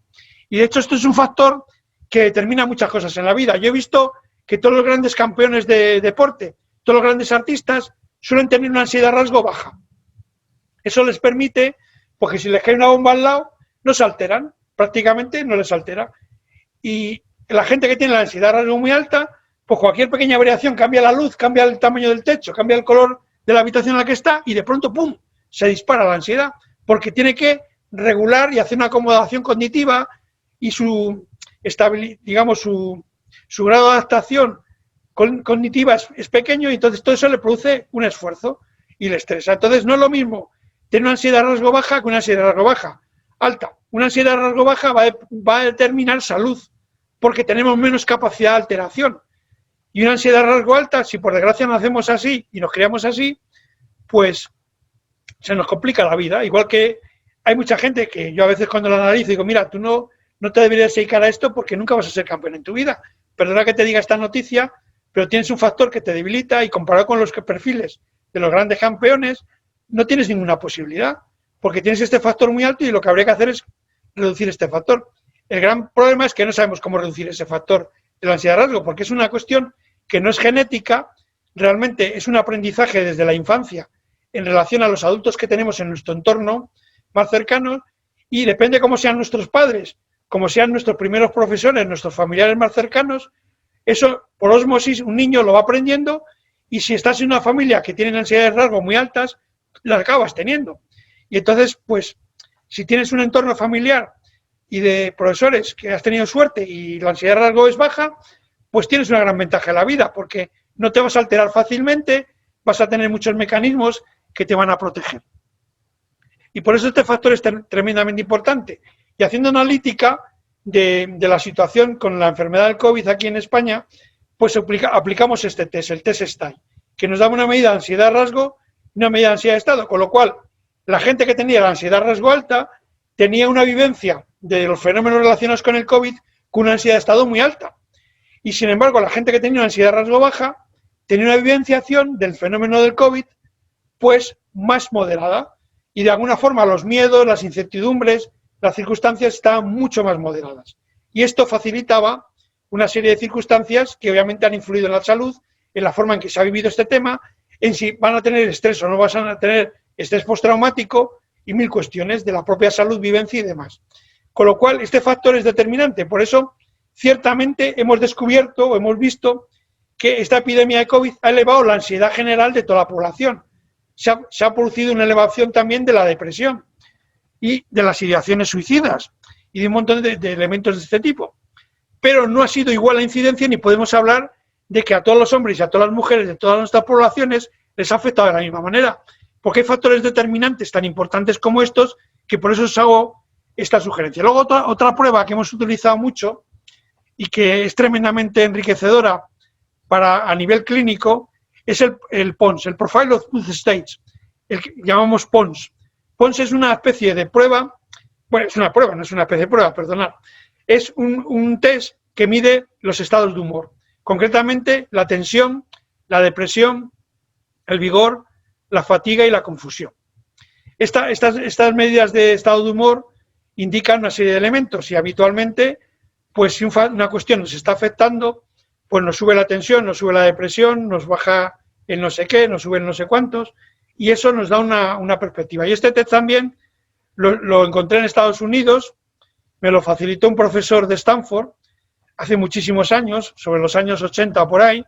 Y de hecho esto es un factor que determina muchas cosas en la vida. Yo he visto que todos los grandes campeones de deporte, todos los grandes artistas, suelen tener una ansiedad rasgo baja. Eso les permite, porque si les cae una bomba al lado, no se alteran, prácticamente no les altera. Y la gente que tiene la ansiedad rasgo muy alta, pues cualquier pequeña variación, cambia la luz, cambia el tamaño del techo, cambia el color de la habitación en la que está y de pronto, ¡pum!, se dispara la ansiedad, porque tiene que regular y hacer una acomodación cognitiva y su grado de adaptación cognitiva es pequeño y entonces todo eso le produce un esfuerzo y le estresa. Entonces no es lo mismo tener una ansiedad rasgo baja que una ansiedad rasgo baja alta. Una ansiedad rasgo baja va a determinar salud, porque tenemos menos capacidad de alteración. Y una ansiedad rasgo alta, si por desgracia nacemos así y nos criamos así, pues se nos complica la vida. Igual que hay mucha gente que yo a veces cuando la analizo digo, mira, tú no te deberías dedicar a esto porque nunca vas a ser campeón en tu vida. Perdona que te diga esta noticia, pero tienes un factor que te debilita y comparado con los perfiles de los grandes campeones, no tienes ninguna posibilidad. porque tienes este factor muy alto y lo que habría que hacer es reducir este factor. El gran problema es que no sabemos cómo reducir ese factor de la ansiedad de rasgo, porque es una cuestión que no es genética, realmente es un aprendizaje desde la infancia en relación a los adultos que tenemos en nuestro entorno más cercano, y depende cómo sean nuestros padres, como sean nuestros primeros profesores, nuestros familiares más cercanos, eso por ósmosis un niño lo va aprendiendo, y si estás en una familia que tiene ansiedades de rasgo muy altas, las acabas teniendo. Y entonces, pues, si tienes un entorno familiar y de profesores que has tenido suerte y la ansiedad de rasgo es baja, pues tienes una gran ventaja en la vida, porque no te vas a alterar fácilmente, vas a tener muchos mecanismos que te van a proteger. Y por eso este factor es tremendamente importante. Y haciendo analítica de la situación con la enfermedad del COVID aquí en España, pues aplicamos este test, el test STAI, que nos da una medida de ansiedad de rasgo y una medida de ansiedad de estado, con lo cual la gente que tenía la ansiedad de rasgo alta tenía una vivencia de los fenómenos relacionados con el COVID con una ansiedad de estado muy alta. Y sin embargo, la gente que tenía una ansiedad de rasgo baja tenía una vivenciación del fenómeno del COVID pues más moderada. Y de alguna forma los miedos, las incertidumbres, las circunstancias estaban mucho más moderadas. Y esto facilitaba una serie de circunstancias que obviamente han influido en la salud, en la forma en que se ha vivido este tema, en si van a tener estrés o no van a tener estrés postraumático y mil cuestiones de la propia salud, vivencia y demás. Con lo cual, este factor es determinante. Por eso, ciertamente hemos descubierto o hemos visto que esta epidemia de COVID ha elevado la ansiedad general de toda la población. Se ha producido una elevación también de la depresión y de las ideaciones suicidas y de un montón de elementos de este tipo. Pero no ha sido igual la incidencia, ni podemos hablar de que a todos los hombres y a todas las mujeres de todas nuestras poblaciones les ha afectado de la misma manera, porque hay factores determinantes tan importantes como estos, que por eso os hago esta sugerencia. Luego otra prueba que hemos utilizado mucho y que es tremendamente enriquecedora a nivel clínico es el PONS, el Profile of Mood States, el que llamamos PONS. PONS es una especie de prueba, bueno, es una prueba, no es una especie de prueba, perdonad, es un test que mide los estados de humor, concretamente la tensión, la depresión, el vigor, la fatiga y la confusión. Estas medidas de estado de humor indican una serie de elementos y habitualmente, pues si una cuestión nos está afectando, pues nos sube la tensión, nos sube la depresión, nos baja el no sé qué, nos sube el no sé cuántos, y eso nos da una perspectiva. Y este test también lo encontré en Estados Unidos, me lo facilitó un profesor de Stanford hace muchísimos años, sobre los años 80 o por ahí.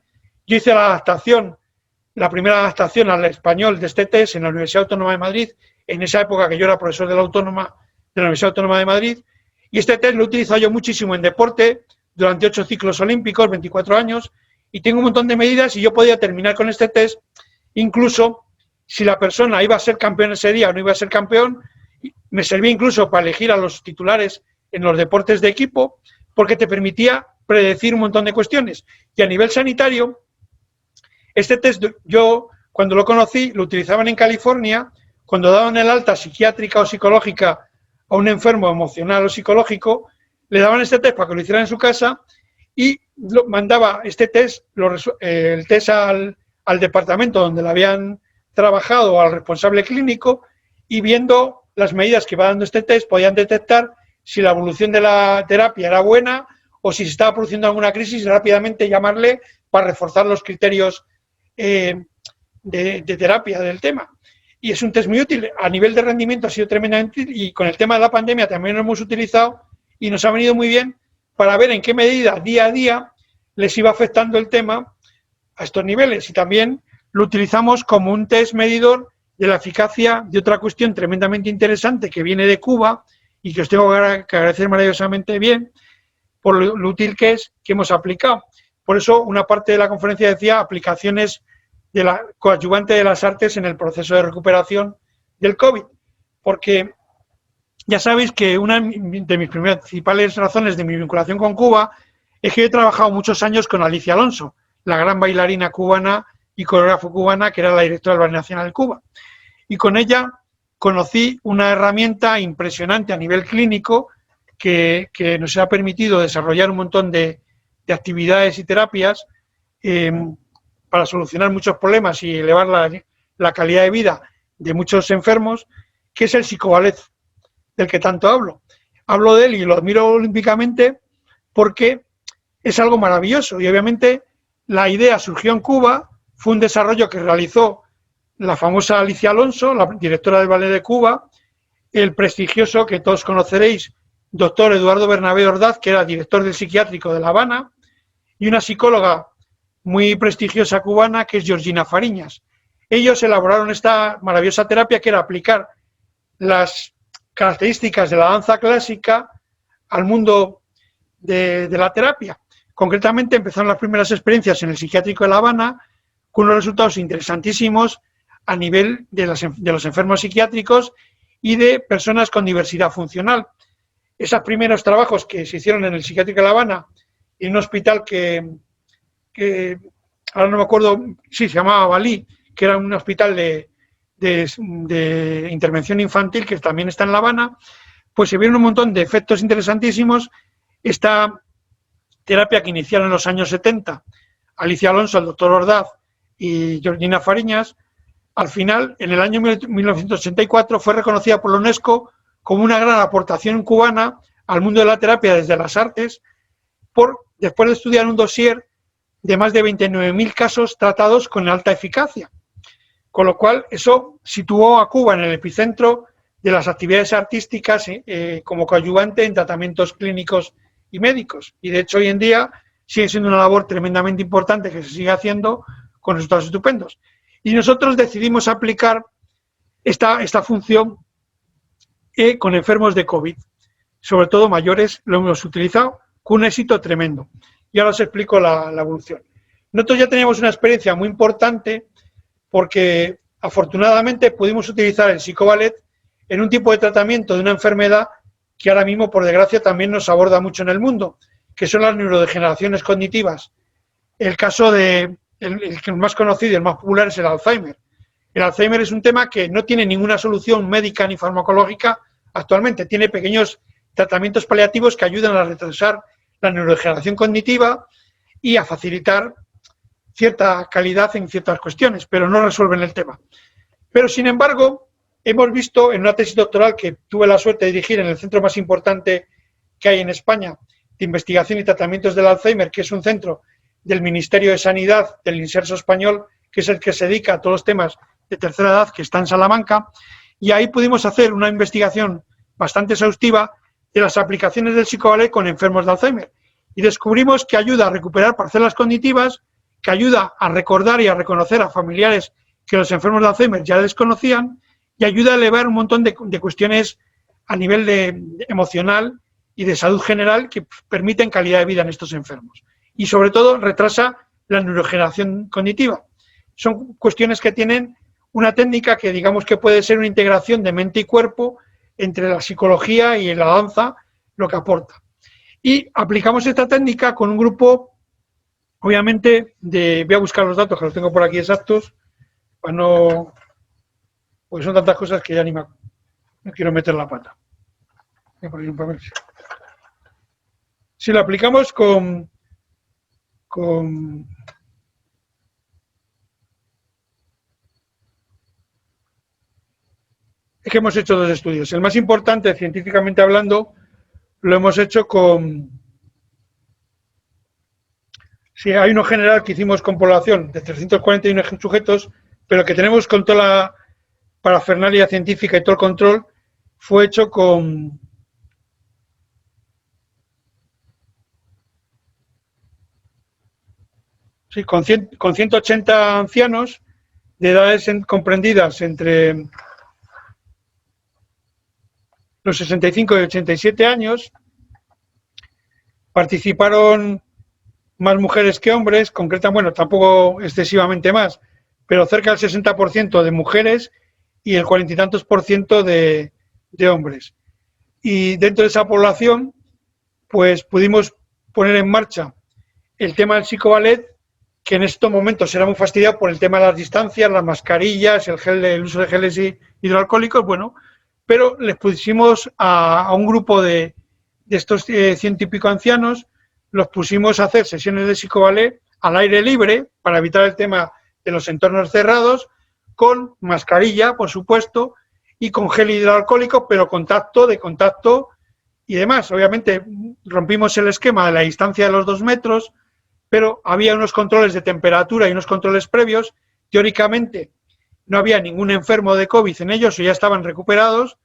Yo hice la primera adaptación al español de este test en la Universidad Autónoma de Madrid, en esa época que yo era profesor de la Universidad Autónoma de Madrid, y este test lo he utilizado yo muchísimo en deporte, durante 8 ciclos olímpicos, 24 años, y tengo un montón de medidas y yo podía terminar con este test, incluso si la persona iba a ser campeón ese día o no iba a ser campeón, me servía incluso para elegir a los titulares en los deportes de equipo, porque te permitía predecir un montón de cuestiones. Y a nivel sanitario, este test yo, cuando lo conocí, lo utilizaban en California, cuando daban el alta psiquiátrica o psicológica a un enfermo emocional o psicológico, le daban este test para que lo hiciera en su casa y mandaba este test, el test al departamento donde lo habían trabajado, al responsable clínico, y viendo las medidas que va dando este test podían detectar si la evolución de la terapia era buena o si se estaba produciendo alguna crisis y rápidamente llamarle para reforzar los criterios de terapia del tema. Y es un test muy útil. A nivel de rendimiento ha sido tremendamente útil y con el tema de la pandemia también lo hemos utilizado y nos ha venido muy bien para ver en qué medida día a día les iba afectando el tema a estos niveles. Y también lo utilizamos como un test medidor de la eficacia de otra cuestión tremendamente interesante que viene de Cuba y que os tengo que agradecer maravillosamente bien por lo útil que es, que hemos aplicado. Por eso una parte de la conferencia decía aplicaciones de la coadyuvante de las artes en el proceso de recuperación del COVID, porque ya sabéis que una de mis principales razones de mi vinculación con Cuba es que yo he trabajado muchos años con Alicia Alonso, la gran bailarina cubana y coreógrafa cubana que era la directora del Ballet Nacional de Cuba. Y con ella conocí una herramienta impresionante a nivel clínico que nos ha permitido desarrollar un montón de actividades y terapias para solucionar muchos problemas y elevar la calidad de vida de muchos enfermos, que es el psicoballet, del que tanto hablo. Hablo de él y lo admiro olímpicamente porque es algo maravilloso y obviamente la idea surgió en Cuba, fue un desarrollo que realizó la famosa Alicia Alonso, la directora del Ballet de Cuba, el prestigioso, que todos conoceréis, doctor Eduardo Bernabé Ordaz, que era director del psiquiátrico de La Habana, y una psicóloga muy prestigiosa cubana, que es Georgina Fariñas. Ellos elaboraron esta maravillosa terapia, que era aplicar las características de la danza clásica al mundo de la terapia. Concretamente empezaron las primeras experiencias en el psiquiátrico de La Habana con unos resultados interesantísimos a nivel de los enfermos psiquiátricos y de personas con diversidad funcional. Esos primeros trabajos que se hicieron en el psiquiátrico de La Habana, en un hospital que ahora no me acuerdo, sí, se llamaba Balí, que era un hospital de intervención infantil que también está en La Habana, pues se vieron un montón de efectos interesantísimos. Esta terapia que iniciaron en los años 70, Alicia Alonso, el doctor Ordaz y Georgina Fariñas, al final, en el año 1984, fue reconocida por la UNESCO como una gran aportación cubana al mundo de la terapia desde las artes, después de estudiar un dossier de más de 29.000 casos tratados con alta eficacia. Con lo cual, eso situó a Cuba en el epicentro de las actividades artísticas como coadyuvante en tratamientos clínicos y médicos. Y de hecho, hoy en día sigue siendo una labor tremendamente importante que se sigue haciendo con resultados estupendos. Y nosotros decidimos aplicar esta función con enfermos de COVID. Sobre todo mayores, lo hemos utilizado con un éxito tremendo. Y ahora os explico la evolución. Nosotros ya teníamos una experiencia muy importante porque afortunadamente pudimos utilizar el psicoballet en un tipo de tratamiento de una enfermedad que ahora mismo, por desgracia, también nos aborda mucho en el mundo, que son las neurodegeneraciones cognitivas. El caso el más conocido y el más popular es el Alzheimer. El Alzheimer es un tema que no tiene ninguna solución médica ni farmacológica actualmente. Tiene pequeños tratamientos paliativos que ayudan a retrasar la neurodegeneración cognitiva y a facilitar cierta calidad en ciertas cuestiones, pero no resuelven el tema. Pero, sin embargo, hemos visto en una tesis doctoral que tuve la suerte de dirigir en el centro más importante que hay en España de investigación y tratamientos del Alzheimer, que es un centro del Ministerio de Sanidad del Inserso Español, que es el que se dedica a todos los temas de tercera edad, que está en Salamanca, y ahí pudimos hacer una investigación bastante exhaustiva de las aplicaciones del psicoballet con enfermos de Alzheimer. Y descubrimos que ayuda a recuperar parcelas cognitivas, que ayuda a recordar y a reconocer a familiares que los enfermos de Alzheimer ya desconocían, y ayuda a elevar un montón de cuestiones a nivel emocional y de salud general que permiten calidad de vida en estos enfermos. Y sobre todo retrasa la neurodegeneración cognitiva. Son cuestiones que tienen una técnica que digamos que puede ser una integración de mente y cuerpo entre la psicología y la danza, lo que aporta. Y aplicamos esta técnica con un grupo, obviamente, voy a buscar los datos, que los tengo por aquí exactos, para no... porque son tantas cosas que ya no quiero meter la pata. Voy a poner un papel. Si lo aplicamos es que hemos hecho dos estudios. El más importante, científicamente hablando, lo hemos hecho sí, hay uno general que hicimos con población de 341 sujetos, pero que tenemos con toda la parafernalia científica y todo el control, fue hecho con 180 ancianos de edades comprendidas entre los 65 y 87 años. Participaron más mujeres que hombres, bueno, tampoco excesivamente más, pero cerca del 60% de mujeres y el 40 y tantos por ciento de hombres. Y dentro de esa población, pues pudimos poner en marcha el tema del psicoballet, que en estos momentos era muy fastidiado por el tema de las distancias, las mascarillas, el uso de geles hidroalcohólicos, bueno, pero les pusimos a un grupo de estos 100 y pico ancianos, los pusimos a hacer sesiones de psicoballet al aire libre para evitar el tema de los entornos cerrados, con mascarilla, por supuesto, y con gel hidroalcohólico, pero de contacto y demás. Obviamente rompimos el esquema de la distancia de los 2 metros, pero había unos controles de temperatura y unos controles previos. Teóricamente no había ningún enfermo de COVID en ellos o ya estaban recuperados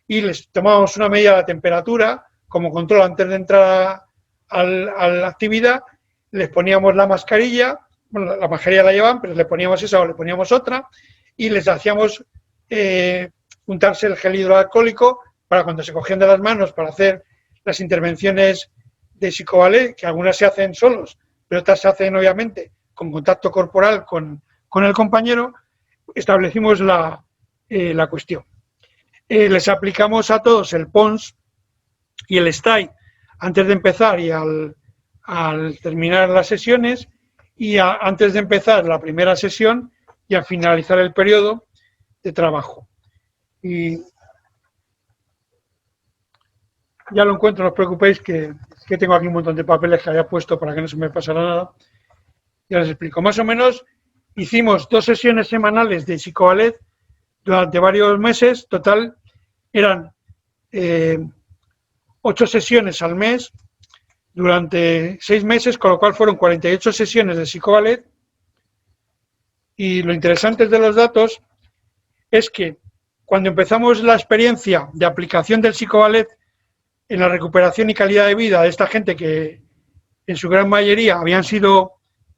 y les tomábamos una medida de la temperatura como control antes de entrar a la actividad. Les poníamos la mascarilla, bueno, la mascarilla la llevaban, pero le poníamos esa o le poníamos otra y les hacíamos untarse el gel hidroalcohólico para cuando se cogían de las manos para hacer las intervenciones de psicoballet, que algunas se hacen solos, pero otras se hacen obviamente con contacto corporal con el compañero. Establecimos la cuestión. Les aplicamos a todos el PONS y el STAI antes de empezar y al terminar las sesiones y antes de empezar la primera sesión y al finalizar el periodo de trabajo. Y ya lo encuentro, no os preocupéis que tengo aquí un montón de papeles que había puesto para que no se me pasara nada. Ya les explico. Más o menos hicimos 2 sesiones semanales de psicoballet durante varios meses. Total eran 8 sesiones al mes durante 6 meses, con lo cual fueron 48 sesiones de psicoballet. Y lo interesante de los datos es que cuando empezamos la experiencia de aplicación del psicoballet en la recuperación y calidad de vida de esta gente que en su gran mayoría habían sido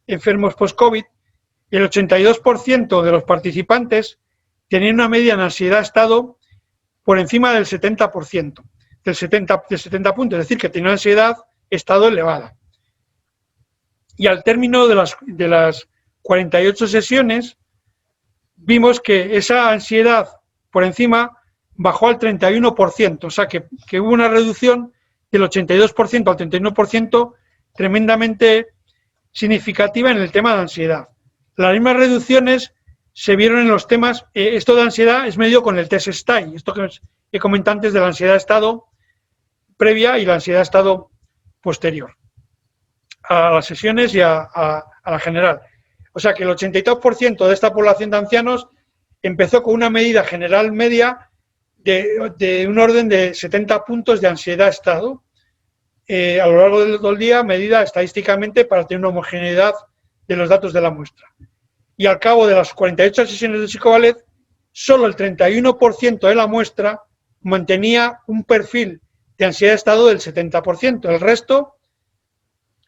enfermos post-COVID, el 82% de los participantes tenían una media en ansiedad-estado por encima del 70%, del 70 puntos, es decir, que tenían ansiedad-estado elevada. Y al término de las 48 sesiones, vimos que esa ansiedad por encima bajó al 31%, o sea que hubo una reducción del 82% al 31% tremendamente significativa en el tema de ansiedad. Las mismas reducciones se vieron en los temas, esto de ansiedad es medido con el test STAI, esto que he comentado antes de la ansiedad-estado previa y la ansiedad-estado posterior a las sesiones y a la general. O sea que el 82% de esta población de ancianos empezó con una medida general media de un orden de 70 puntos de ansiedad-estado a lo largo del día, medida estadísticamente para tener una homogeneidad de los datos de la muestra. Y al cabo de las 48 sesiones de psicoballet, solo el 31% de la muestra mantenía un perfil de ansiedad-estado del 70%. El resto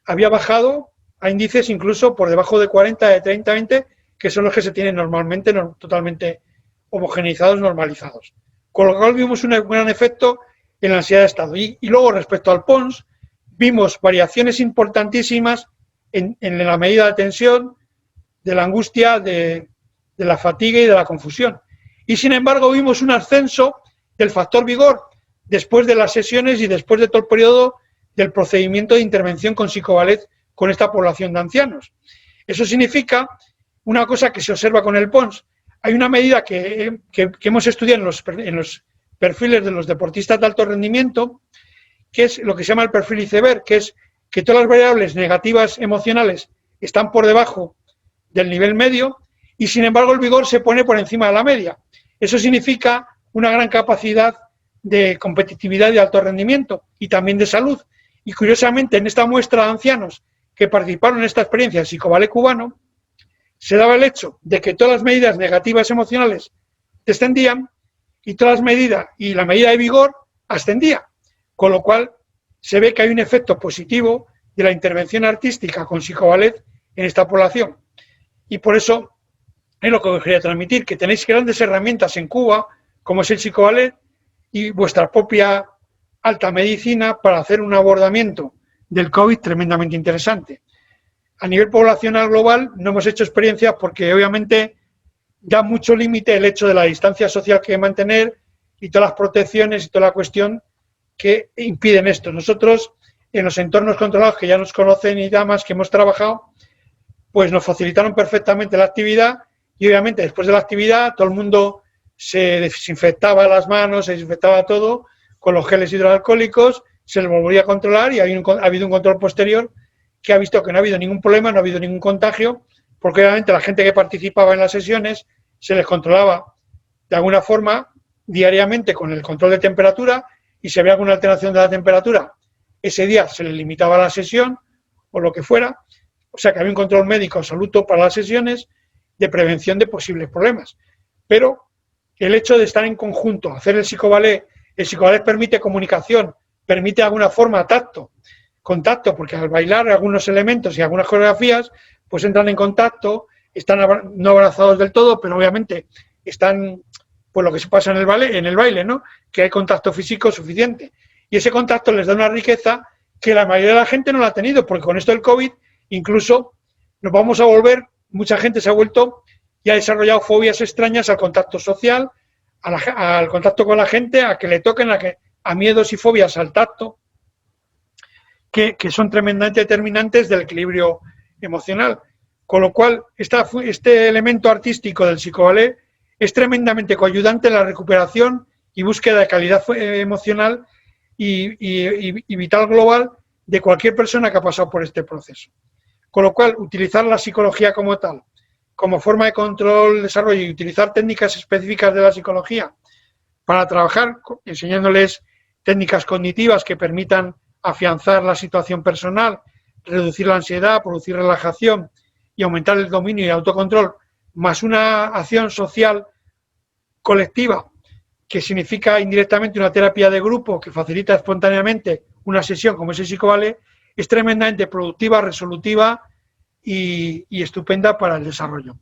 había bajado a índices incluso por debajo de 40, de 30, 20, que son los que se tienen normalmente totalmente homogeneizados, normalizados. Con lo cual vimos un gran efecto en la ansiedad de estado. Y luego, respecto al PONS, vimos variaciones importantísimas en la medida de tensión, de la angustia, de la fatiga y de la confusión. Y sin embargo, vimos un ascenso del factor vigor después de las sesiones y después de todo el periodo del procedimiento de intervención con psicoballet con esta población de ancianos. Eso significa una cosa que se observa con el PONS. Hay una medida que hemos estudiado en los perfiles de los deportistas de alto rendimiento, que es lo que se llama el perfil iceberg, que es que todas las variables negativas emocionales están por debajo del nivel medio y sin embargo el vigor se pone por encima de la media. Eso significa una gran capacidad de competitividad y de alto rendimiento y también de salud. Y curiosamente en esta muestra de ancianos que participaron en esta experiencia del psicoballet cubano, se daba el hecho de que todas las medidas negativas emocionales descendían y todas las medidas y la medida de vigor ascendía, con lo cual se ve que hay un efecto positivo de la intervención artística con psicoballet en esta población. Y por eso es lo que os quería transmitir, que tenéis grandes herramientas en Cuba, como es el psicoballet y vuestra propia alta medicina para hacer un abordamiento del COVID tremendamente interesante. A nivel poblacional global no hemos hecho experiencias porque obviamente da mucho límite el hecho de la distancia social que hay que mantener y todas las protecciones y toda la cuestión que impiden esto. Nosotros, en los entornos controlados que ya nos conocen y damas que hemos trabajado, pues nos facilitaron perfectamente la actividad y obviamente después de la actividad todo el mundo se desinfectaba las manos, se desinfectaba todo con los geles hidroalcohólicos, se les volvía a controlar y ha habido un control posterior que ha visto que no ha habido ningún problema, no ha habido ningún contagio, porque obviamente la gente que participaba en las sesiones se les controlaba de alguna forma diariamente con el control de temperatura y si había alguna alteración de la temperatura, ese día se le limitaba la sesión o lo que fuera. O sea que había un control médico absoluto para las sesiones de prevención de posibles problemas. Pero el hecho de estar en conjunto, hacer el psicoballet permite comunicación, permite de alguna forma contacto, porque al bailar algunos elementos y algunas coreografías, pues entran en contacto, están no abrazados del todo, pero obviamente están, pues lo que se pasa en el baile, ¿no? Que hay contacto físico suficiente. Y ese contacto les da una riqueza que la mayoría de la gente no la ha tenido, porque con esto del COVID incluso nos vamos a volver, mucha gente se ha vuelto y ha desarrollado fobias extrañas al contacto social, al contacto con la gente, a que le toquen, a miedos y fobias al tacto, que son tremendamente determinantes del equilibrio emocional. Con lo cual, este elemento artístico del psicoballet es tremendamente coayudante en la recuperación y búsqueda de calidad emocional y vital global de cualquier persona que ha pasado por este proceso. Con lo cual, utilizar la psicología como tal, como forma de control, desarrollo y utilizar técnicas específicas de la psicología para trabajar, enseñándoles técnicas cognitivas que permitan afianzar la situación personal, reducir la ansiedad, producir relajación y aumentar el dominio y autocontrol, más una acción social colectiva, que significa indirectamente una terapia de grupo que facilita espontáneamente una sesión como ese psicoballet, es tremendamente productiva, resolutiva y estupenda para el desarrollo.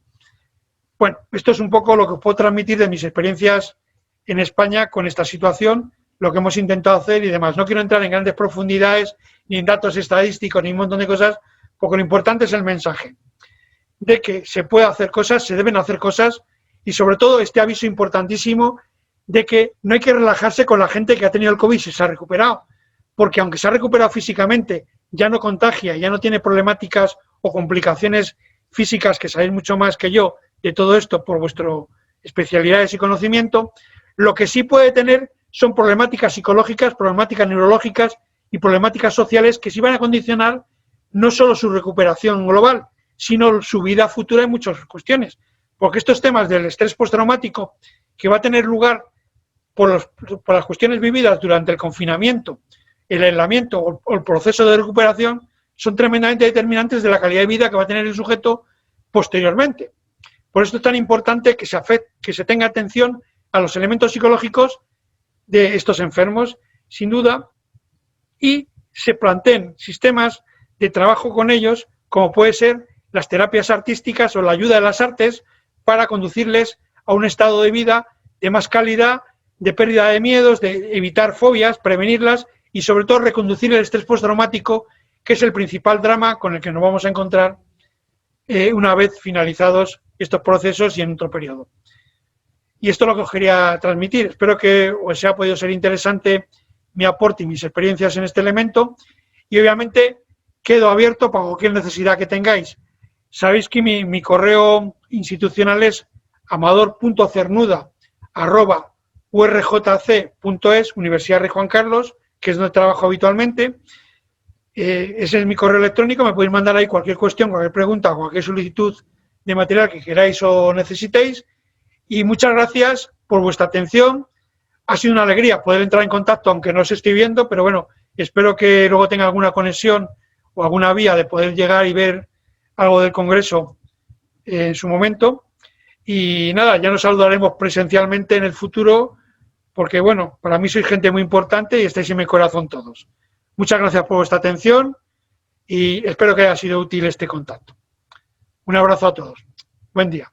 Bueno, esto es un poco lo que puedo transmitir de mis experiencias en España con esta situación, lo que hemos intentado hacer y demás. No quiero entrar en grandes profundidades, ni en datos estadísticos, ni un montón de cosas, porque lo importante es el mensaje de que se puede hacer cosas, se deben hacer cosas, y sobre todo este aviso importantísimo de que no hay que relajarse con la gente que ha tenido el COVID y se ha recuperado, porque aunque se ha recuperado físicamente, ya no contagia, ya no tiene problemáticas o complicaciones físicas, que sabéis mucho más que yo de todo esto por vuestras especialidades y conocimiento. Lo que sí puede tener son problemáticas psicológicas, problemáticas neurológicas y problemáticas sociales que sí van a condicionar no solo su recuperación global, sino su vida futura en muchas cuestiones. Porque estos temas del estrés postraumático que va a tener lugar por las cuestiones vividas durante el confinamiento, el aislamiento o el proceso de recuperación son tremendamente determinantes de la calidad de vida que va a tener el sujeto posteriormente. Por eso es tan importante que se tenga atención a los elementos psicológicos de estos enfermos, sin duda, y se planteen sistemas de trabajo con ellos, como puede ser las terapias artísticas o la ayuda de las artes, para conducirles a un estado de vida de más calidad, de pérdida de miedos, de evitar fobias, prevenirlas y sobre todo reconducir el estrés postraumático, que es el principal drama con el que nos vamos a encontrar una vez finalizados estos procesos y en otro periodo. Y esto es lo que os quería transmitir. Espero que os haya podido ser interesante mi aporte y mis experiencias en este elemento. Y obviamente quedo abierto para cualquier necesidad que tengáis. Sabéis que mi correo institucional es amador.cernuda@urjc.es, Universidad Rey Juan Carlos, que es donde trabajo habitualmente. Ese es mi correo electrónico. Me podéis mandar ahí cualquier cuestión, cualquier pregunta, cualquier solicitud de material que queráis o necesitéis. Y muchas gracias por vuestra atención. Ha sido una alegría poder entrar en contacto, aunque no os estoy viendo, pero bueno, espero que luego tenga alguna conexión o alguna vía de poder llegar y ver algo del Congreso en su momento. Y nada, ya nos saludaremos presencialmente en el futuro, porque bueno, para mí sois gente muy importante y estáis en mi corazón todos. Muchas gracias por vuestra atención y espero que haya sido útil este contacto. Un abrazo a todos. Buen día.